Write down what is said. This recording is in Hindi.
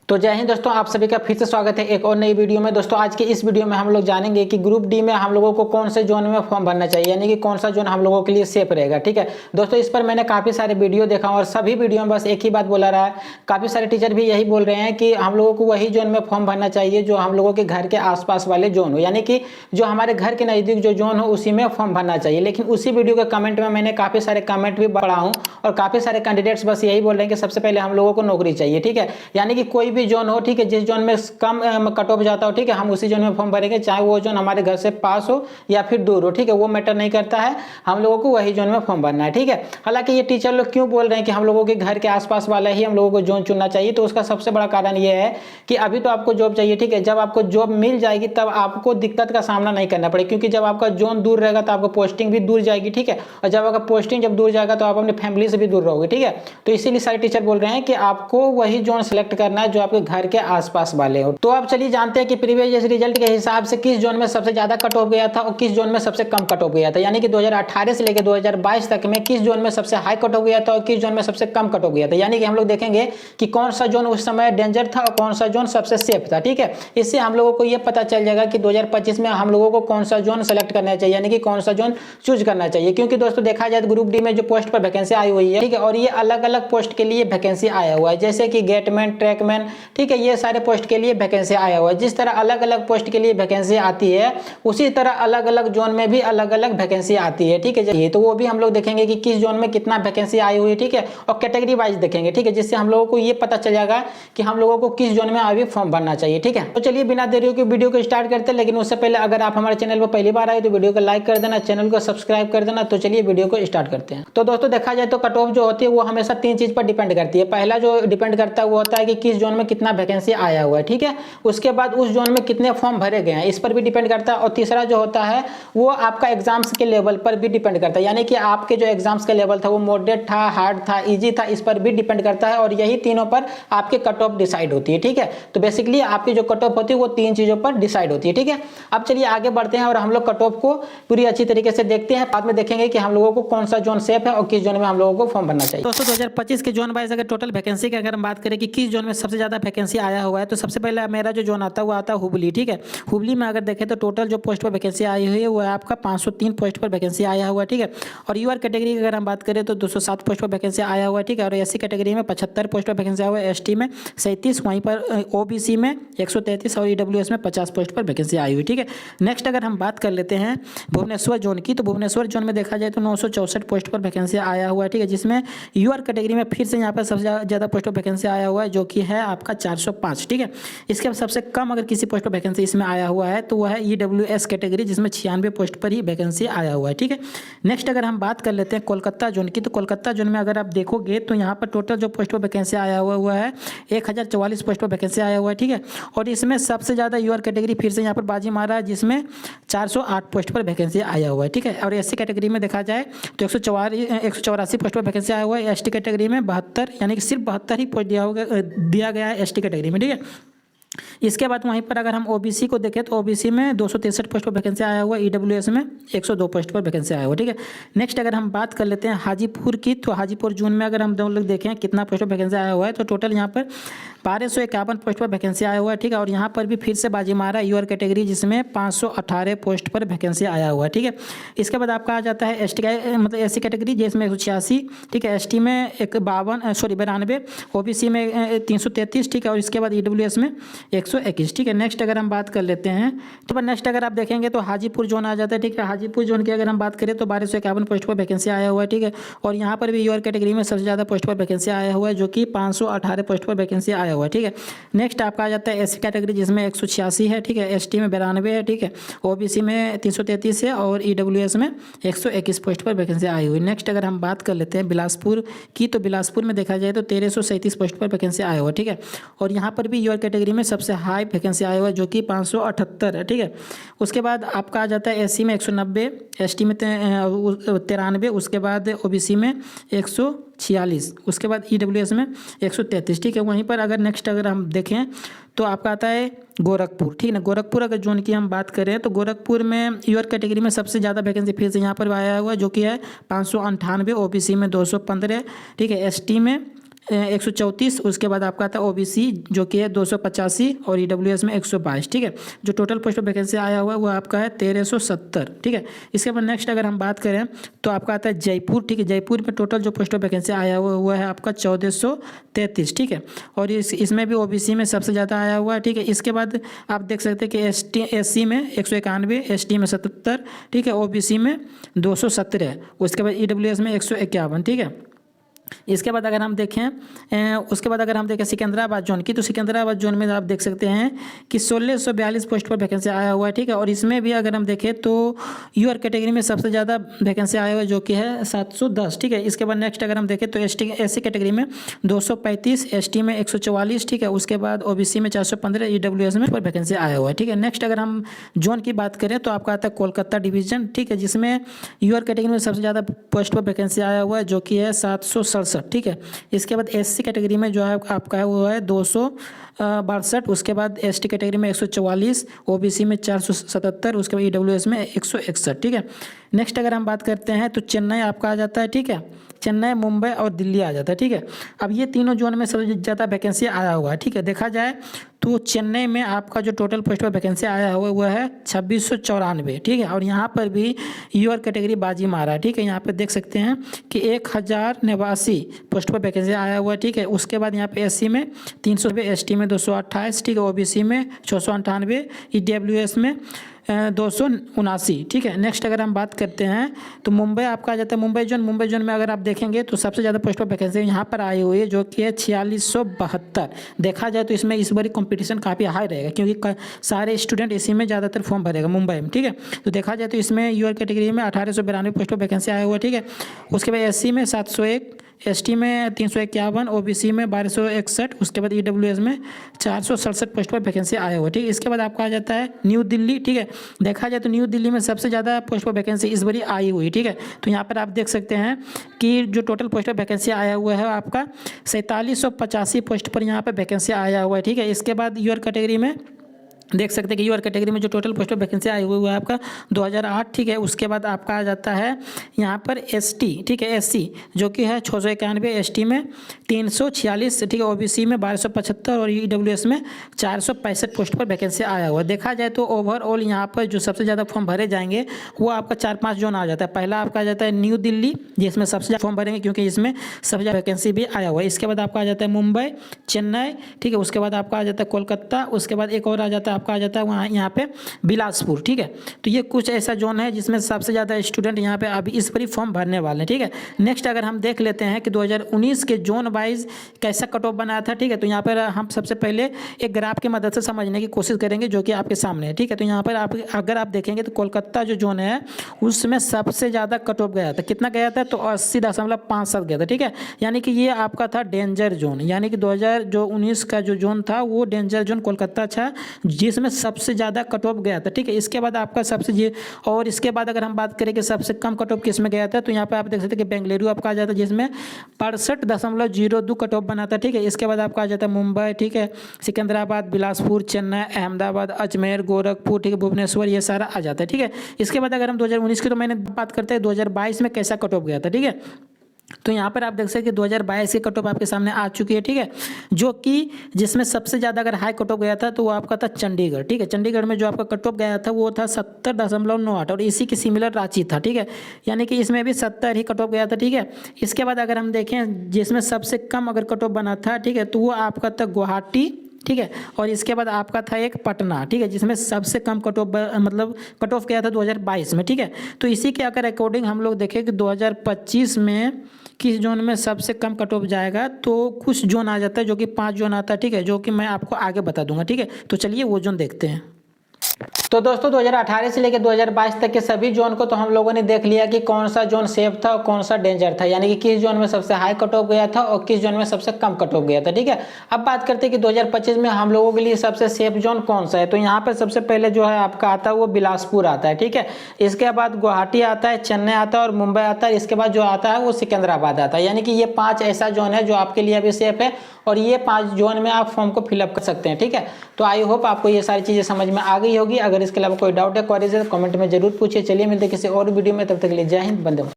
तो जय हिंद दोस्तों, आप सभी का फिर से स्वागत है एक और नई वीडियो में। दोस्तों आज के इस वीडियो में हम लोग जानेंगे कि ग्रुप डी में हम लोगों को कौन से जोन में फॉर्म भरना चाहिए, यानी कि कौन सा जोन हम लोगों के लिए सेफ रहेगा। ठीक है दोस्तों, इस पर मैंने काफ़ी सारे वीडियो देखा और सभी वीडियो में बस एक ही बात बोला रहा है। काफ़ी सारे टीचर भी यही बोल रहे हैं कि हम लोगों को वही जोन में फॉर्म भरना चाहिए जो हम लोगों के घर के आसपास वाले जोन हो, यानी कि जो हमारे घर के नज़दीक जो जोन हो उसी में फॉर्म भरना चाहिए। लेकिन उसी वीडियो के कमेंट में मैंने काफ़ी सारे कमेंट भी पढ़ा हूँ और काफ़ी सारे कैंडिडेट्स बस यही बोल रहे हैं कि सबसे पहले हम लोगों को नौकरी चाहिए। ठीक है, यानी कि कोई भी जोन हो, ठीक है, जिस जोन में कम कट ऑफ जाता हो, ठीक है, हम उसी जोन में फॉर्म भरेंगे, चाहे वो जोन हमारे घर से पास हो या फिर दूर हो। ठीक है, वो मैटर नहीं करता है, हम लोगों को वही जोन में फॉर्म भरना है। ठीक है, हालांकि ये टीचर लोग क्यों बोल रहे हैं कि हम लोगों के घर के आसपास वाला ही हम लोगों को जोन चुनना चाहिए, तो उसका सबसे बड़ा कारण ये है कि अभी तो आपको जॉब चाहिए। ठीक है, जब आपको जॉब मिल जाएगी तब आपको दिक्कत का सामना नहीं करना पड़ेगा, क्योंकि जब आपका जोन दूर रहेगा तो आपको पोस्टिंग भी दूर जाएगी। ठीक है, और जब आपका पोस्टिंग जब दूर जाएगा तो आप अपनी फैमिली से भी दूर रहोगे। ठीक है, तो इसीलिए सारे टीचर बोल रहे हैं कि आपको वही जोन सेलेक्ट करना है जो आपके घर के आसपास वाले हो। तो आप चलिए जानते हैं कि प्रीवियस रिजल्ट के हिसाब से किस जोन में सबसे ज्यादा कट ऑफ गया था और किस जोन में सबसे कम कट ऑफ गया था, यानी कि 2018 से लेकर 2022 तक में किस जोन में सबसे हाई कट ऑफ गया था और किस जोन में सबसे कम कट ऑफ गया था। यानी कि हम लोग देखेंगे कि कौन सा जोन उस समय डेंजर था और कौन सा जोन सबसे सेफ था। ठीक है, इससे हम लोगों को यह पता चल जाएगा कि 2025 में हम लोगों को कौन सा जोन सेलेक्ट करना चाहिए, यानी कि कौन सा जोन चूज करना चाहिए। क्योंकि दोस्तों देखा जाए तो ग्रुप डी में जो पोस्ट पर वैकेंसी आई हुई है, ठीक है, और ये अलग अलग पोस्ट के लिए वैकेंसी आया हुआ है, जैसे कि गेटमैन, ट्रैकमैन, ठीक है, ये सारे पोस्ट के लिए वैकेंसी आया हुआ है। जिस तरह अलग अलग पोस्ट के लिए वैकेंसी आती है उसी तरह अलग अलग जोन में भी अलग अलग वैकेंसी आती है। ठीक है, तो वो भी हम लोग देखेंगे कि किस जोन में कितना वैकेंसी आई हुई है। ठीक है, और कैटेगरी वाइज देखेंगे। ठीक है, जिससे हम लोगों को ये पता चल जाएगा कि हम लोगों को किस जोन में अभी फॉर्म भरना चाहिए। ठीक है, तो चलिए बिना देरी के वीडियो को स्टार्ट करते हैं। लेकिन उससे पहले अगर आप हमारे चैनल पर पहली बार आए तो वीडियो को लाइक कर देना, चैनल को सब्सक्राइब कर देना। तो चलिए वीडियो को स्टार्ट करते हैं। तो दोस्तों देखा जाए तो कट ऑफ जो होती है वो हमेशा तीन चीज पर डिपेंड करती है। पहला जो डिपेंड करता है वो होता है कि किस जोन में कितना वैकेंसी आया हुआ है। ठीक है, उसके बाद उस जोन में कितने फॉर्म भरे गए हैं, इस पर भी डिपेंड करता है। और तीसरा जो होता है वो आपका एग्जाम्स के लेवल पर भी डिपेंड करता है, यानी कि आपके जो एग्जाम्स का लेवल था वो मॉडरेट था, हार्ड था, इजी था, इस पर भी डिपेंड करता है। और यही तीनों पर आपके कट ऑफ डिसाइड होती है। ठीक है, तो बेसिकली आपकी जो कट ऑफ होती है वो तीन चीजों पर डिसाइड होती है। ठीक है, अब चलिए आगे बढ़ते हैं और हम लोग कट ऑफ को पूरी अच्छी तरीके से देखते हैं। बाद में देखेंगे कि हम लोगों को कौन सा जोन सेफ है और किस जोन में हम लोगों को फॉर्म भरना चाहिए। दोस्तों 2025 के जोन वाइज अगर टोटल वैकेंसी की अगर हम बात करें कि किस जोन में सबसे ज्यादा वैकेंसी आया हुआ है, तो सबसे पहले मेरा जो जोन आता है वो आता है हुबली। ठीक है, हुबली में अगर देखें तो टोटल जो पोस्ट पर वैकेंसी आई हुई है वो है आपका 503 पोस्ट पर वैकेंसी आया हुआ है। ठीक है, और यूआर कैटेगरी की अगर हम बात करें तो 207 पोस्ट पर वैकेंसी आया हुआ है। ठीक है, और एससी कैटेगरी में 75 पोस्ट पर वैकेंसी आया हुआ है, एसटी में 37, वहीं पर ओबीसी में 133 और ईडब्ल्यूएस में 50 पोस्ट पर वैकेंसी आई हुई। ठीक है, नेक्स्ट अगर हम बात कर लेते हैं भुवनेश्वर जोन की, तो भुवनेश्वर जोन में देखा जाए तो 964 पोस्ट पर वैकेंसी आया हुआ है। ठीक है, जिसमें यूआर कैटेगरी में फिर से यहाँ पर सबसे ज़्यादा पोस्ट पर वैकेंसी आया हुआ है जो कि है आपका 405। ठीक है, इसके बाद सबसे कम अगर किसी पोस्ट पर वैकेंसी इसमें आया हुआ है तो वह है ईडब्ल्यूएस कैटेगरी, जिसमें 96 पोस्ट पर ही वैकेंसी आया हुआ है। ठीक है, नेक्स्ट अगर हम बात कर लेते हैं कोलकाता जोन की, तो कोलकाता जोन में अगर आप देखोगे तो यहाँ पर टोटल जो पोस्ट पर वैकेंसी आया हुआ है 1044 पोस्ट पर वैकेंसी आया हुआ है। ठीक है, और इसमें सबसे ज़्यादा यूआर कैटेगरी फिर से यहाँ पर बाजी मारा है, जिसमें 408 पोस्ट पर वैकेंसी आया हुआ है। ठीक है, और एससी कैटेगरी में देखा जाए तो 184 पोस्ट पर वैकेंसी आया हुआ है। एसटी कैटेगरी में 72, यानी कि सिर्फ 72 ही पोस्ट दिया गया है एसटी कैटेगरी में। ठीक है, इसके बाद वहीं पर अगर हम ओबीसी को देखें तो ओबीसी में 263 पोस्ट पर वैकेंसी आया हुआ है, ईडब्ल्यूएस में 102 पोस्ट पर वैकेंसी आया हुआ है। ठीक है, नेक्स्ट अगर हम बात कर लेते हैं हाजीपुर की, तो हाजीपुर जोन में अगर हम दोनों लोग देखें कितना पोस्ट पर वैकेंसी आया हुआ है, तो टोटल यहाँ पर 1251 पोस्ट पर वैकेंसी आया हुआ है। ठीक है, और यहाँ पर भी फिर से बाजी मारा यूआर कैटेगरी, जिसमें 518 पोस्ट पर वैकेंसी आया हुआ है। ठीक है, इसके बाद आपका आ जाता है एसटी मतलब एससी कैटेगरी, जिसमें 186, ठीक है, एसटी में 92, ओबीसी में 333। ठीक है, और इसके बाद ईडब्ल्यूएस में 121। ठीक है, नेक्स्ट अगर हम बात कर लेते हैं तो नेक्स्ट अगर आप देखेंगे तो हाजीपुर जोन आ जाता है। ठीक है, हाजीपुर जोन की अगर हम बात करें तो 1251 पोस्ट पर वैकेंसी आया हुआ है। ठीक है, और यहाँ पर भी यूआर कैटेगरी में सबसे ज़्यादा पोस्ट पर वैकेंसी आया हुआ है जो कि 518 पोस्ट पर वैकेंसी आया हुआ है। ठीक है, नेक्स्ट आपका आ जाता है एससी कैटेगरी, जिसमें 186 है। ठीक है, एसटी में 92 है। ठीक है, ओबीसी में 333 है और ईडब्ल्यूएस में 121 पोस्ट पर वैकेंसी आई हुई। नेक्स्ट अगर हम बात कर लेते हैं बिलासपुर की, तो बिलासपुर में देखा जाए तो 1337 पोस्ट पर वैकेंसी आया हुआ है। ठीक है, और यहाँ पर भी यूआर कैटेगरी में सबसे हाई वैकेंसी आया हुआ है जो कि 578 है। ठीक है, उसके बाद आपका आ जाता है एससी में 190, एसटी में 93, उसके बाद ओबीसी में 146, उसके बाद ईडब्ल्यूएस में 133। ठीक है, वहीं पर अगर नेक्स्ट अगर हम देखें तो आपका आता है गोरखपुर। ठीक है ना, गोरखपुर अगर जोन की हम बात करें तो गोरखपुर में यूआर कैटेगरी में सबसे ज़्यादा वैकेंसी फिर से यहाँ पर आया हुआ है जो कि है 598, ओबीसी में 215। ठीक है, एसटी में 134, उसके बाद आपका आता है ओबीसी जो कि है 285 और ईडब्ल्यूएस में 122, ठीक है। जो टोटल पोस्ट ऑफ वैकेंसी आया हुआ है वो आपका है 1370, ठीक है। इसके बाद नेक्स्ट अगर हम बात करें तो आपका आता है जयपुर, ठीक है। जयपुर में टोटल जो पोस्ट ऑफ वैकेंसी आया हुआ है आपका 1433, ठीक है। और इसमें भी ओबीसी में सबसे ज़्यादा आया हुआ है, ठीक है। इसके बाद आप देख सकते हैं कि एससी में 191, एसटी में 77, ठीक है, ओबीसी में 217, उसके बाद ईडब्ल्यूएस में 151, ठीक है। इसके बाद अगर हम देखें सिकंदराबाद जोन की, तो सिकंदराबाद जोन में आप देख सकते हैं कि 1642 पोस्ट पर वैकेंसी आया हुआ है, ठीक है। और इसमें भी अगर हम देखें तो यूआर कैटेगरी में सबसे ज़्यादा वैकेंसी आया हुआ है जो कि है 710, ठीक है। इसके बाद नेक्स्ट अगर हम देखें तो एससी कैटेगरी में 235, एसटी में 144, ठीक है। उसके बाद ओबीसी में 415, ईडब्ल्यूएस में पर वैकेंसी आया हुआ है, ठीक है। नेक्स्ट अगर हम जोन की बात करें तो आपका आता है कोलकाता डिवीजन, ठीक है, जिसमें यूआर कैटेगरी में सबसे ज़्यादा पोस्ट पर वैकेंसी आया हुआ है जो कि है 767, ठीक है। इसके बाद एससी कैटेगरी में जो है आपका है वो है 262, उसके बाद एसटी कैटेगरी में 144, ओबीसी में 477, उसके बाद ईडब्ल्यूएस में 161, ठीक है। नेक्स्ट अगर हम बात करते हैं तो चेन्नई आपका आ जाता है, ठीक है। चेन्नई, मुंबई और दिल्ली आ जाता है, ठीक है। अब ये तीनों जोन में सबसे ज़्यादा वैकेंसी आया हुआ है, ठीक है। देखा जाए तो चेन्नई में आपका जो टोटल पोस्ट पर वैकेंसी आया हुआ है वो है 2694, ठीक है। और यहाँ पर भी यूआर कैटेगरी बाजी मारा है, ठीक है। यहाँ पर देख सकते हैं कि 1089 पोस्ट पर वैकेंसी आया हुआ है, ठीक है। उसके बाद यहाँ पे एससी में 300, एसटी में 228, ठीक है, ओबीसी में 698, ईडब्ल्यूएस में 279, ठीक है। नेक्स्ट अगर हम बात करते हैं तो मुंबई आपका आ जाता है मुंबई जोन में अगर आप देखेंगे तो सबसे ज़्यादा पोस्ट ऑफ वैकेंसी यहाँ पर आई हुई है जो कि है 4672। देखा जाए तो इसमें इस बारी कंपटीशन काफ़ी हाई रहेगा क्योंकि सारे स्टूडेंट इसी में ज़्यादातर फॉर्म भरेगा मुंबई में, ठीक है। तो देखा जाए तो इसमें यूआर कैटेगरी में 1892 पोस्ट ऑफ वैकेंसी आया हुआ है, ठीक है। उसके बाद एससी में 701, एसटी में 351, ओबीसी में 1261, उसके बाद ईडब्ल्यूएस में 467 पोस्ट पर वैकेंसी आया हुआ है, ठीक है। इसके बाद आपका आ जाता है न्यू दिल्ली, ठीक है। देखा जाए तो न्यू दिल्ली में सबसे ज़्यादा पोस्ट पर वैकेंसी इस बारी आई हुई, ठीक है। तो यहाँ पर आप देख सकते हैं कि जो टोटल पोस्ट पर वैकेंसी आया हुआ है आपका 4785 पोस्ट पर यहाँ पर वैकेंसी आया हुआ है, ठीक है। इसके बाद यूआर कैटेगरी में देख सकते हैं कि यूआर कैटेगरी में जो टोटल पोस्ट ऑफ वैकेंसी आई हुई है आपका 2008, ठीक है। उसके बाद आपका आ जाता है यहाँ पर एसटी, ठीक है, एससी जो कि है 691, एसटी में 346, ठीक है, ओबीसी में 1275 और ईडब्ल्यूएस में 465 पोस्ट पर वैकेंसी आया हुआ है। देखा जाए तो ओवरऑल यहाँ पर जो सबसे ज़्यादा फॉर्म भरे जाएंगे वो आपका 4-5 जोन आ जाता है। पहला आपका आ जाता है न्यू दिल्ली जिसमें सबसे ज़्यादा फॉर्म भरेंगे क्योंकि इसमें सबसे ज़्यादा वैकेंसी भी आया हुआ है। इसके बाद आपका आ जाता है मुंबई, चेन्नई, ठीक है। उसके बाद आपका आ जाता है कोलकाता, उसके बाद एक और आ जाता है आपका आ जाता है वहाँ यहाँ पे बिलासपुर, ठीक है। तो ये कुछ ऐसा जोन है जिसमें सबसे ज़्यादा स्टूडेंट यहाँ पे अभी इस पर फॉर्म भरने वाले हैं, ठीक है। नेक्स्ट अगर हम देख लेते हैं कि 2019 के जोन वाइज कैसा कट ऑफ बनाया था, ठीक है। तो यहाँ पर हम सबसे पहले एक ग्राफ की मदद से समझने की कोशिश करेंगे जो कि आपके सामने है, ठीक है। तो यहाँ पर आप अगर आप देखेंगे तो कोलकाता जो जोन है उसमें सबसे ज़्यादा कट ऑफ गया था। कितना गया था? तो 80.57 गया था, ठीक है। यानी कि ये आपका था डेंजर जोन, यानी कि 2019 का जो जोन था वो डेंजर जोन कोलकाता था जिसमें सबसे ज़्यादा कट ऑफ गया था, ठीक है। इसके बाद आपका और इसके बाद अगर हम बात करें कि सबसे कम कट ऑफ किस में गया था तो यहाँ पे आप देख सकते हैं कि बेंगलुरु आपका आ जाता है जिसमें 65.02 कट ऑफ बना था, ठीक है। इसके बाद आपका आ जाता है मुंबई, ठीक है, सिकंदराबाद, बिलासपुर, चेन्नई, अहमदाबाद, अजमेर, गोरखपुर, ठीक है, भुवनेश्वर, ये सारा आ जाता है, ठीक है। इसके बाद अगर हम 2019 की तो मैंने बात करते हैं 2022 में कैसा कट ऑफ गया था, ठीक है। तो यहाँ पर आप देख सकते हैं कि 2022 की कट ऑफ आपके सामने आ चुकी है, ठीक है, जो कि जिसमें सबसे ज़्यादा अगर हाई कट ऑफ गया था तो वो आपका था चंडीगढ़, ठीक है। चंडीगढ़ में जो आपका कट ऑफ गया था वो था 70.98 और इसी की सिमिलर रांची था, ठीक है। यानी कि इसमें भी 70 ही कट ऑफ गया था, ठीक है। इसके बाद अगर हम देखें जिसमें सबसे कम अगर कट ऑफ बना था, ठीक है, तो वो आपका था गुवाहाटी, ठीक है। और इसके बाद आपका था एक पटना, ठीक है, जिसमें सबसे कम कट ऑफ मतलब कट ऑफ गया था 2022 में, ठीक है। तो इसी के अगर अकॉर्डिंग हम लोग देखें कि 2025 में किस जोन में सबसे कम कट ऑफ जाएगा तो कुछ जोन आ जाता है जो कि 5 जोन आता है, ठीक है, जो कि मैं आपको आगे बता दूंगा, ठीक है। तो चलिए वो जोन देखते हैं। तो दोस्तों 2018 से लेकर 2022 तक के सभी जोन को तो हम लोगों ने देख लिया कि कौन सा जोन सेफ था और कौन सा डेंजर था, यानी कि किस जोन में सबसे हाई कट ऑफ गया था और किस जोन में सबसे कम कट ऑफ गया था, ठीक है। अब बात करते हैं कि 2025 में हम लोगों के लिए सबसे सेफ जोन कौन सा है। तो यहाँ पर सबसे पहले जो है आपका आता है वो बिलासपुर आता है, ठीक है। इसके बाद गुवाहाटी आता है, चेन्नई आता है और मुंबई आता है। इसके बाद जो आता है वो सिकंदराबाद आता है। यानी कि ये 5 ऐसा जोन है जो आपके लिए अभी सेफ है और ये 5 जोन में आप फॉर्म को फिलअप कर सकते हैं, ठीक है। तो आई होप आपको ये सारी चीज़ें समझ में आ गई होगी। अगर इसके अलावा कोई डाउट है, क्वेरीज है, कमेंट में जरूर पूछिए। चलिए मिलते हैं किसी और वीडियो में, तब तक के लिए जय हिंद, वंदे मातरम।